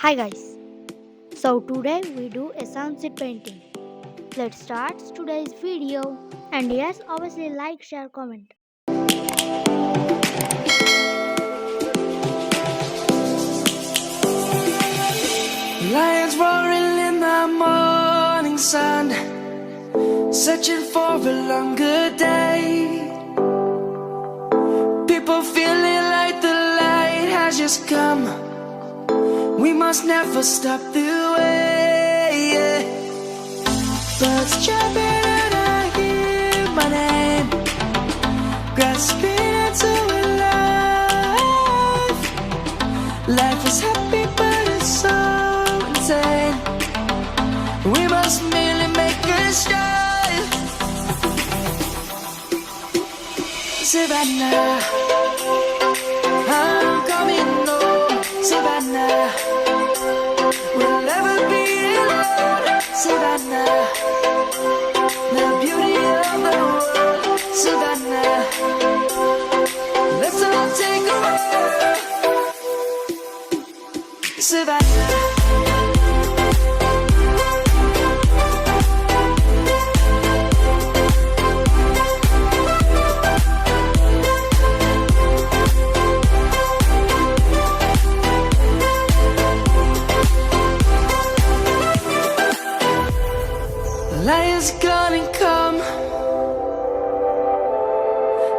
Hi guys. So today we do a sunset painting. Let's start today's video. And yes, obviously like, share, comment. Lions roaring in the morning sun, searching for a longer day. People feeling like the light has just come. We must never stop the way. Birds chirping and I hear my name, grasping into a life. Life is happy but it's so insane. We must merely make a start. Savannah, I'm coming home. Savannah, we'll never be alone. Savannah, the beauty of the world. Savannah, let's all take a walk. Savannah. Lion's gonna come.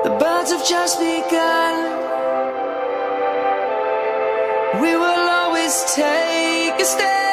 The birds have just begun. We will always take a stand.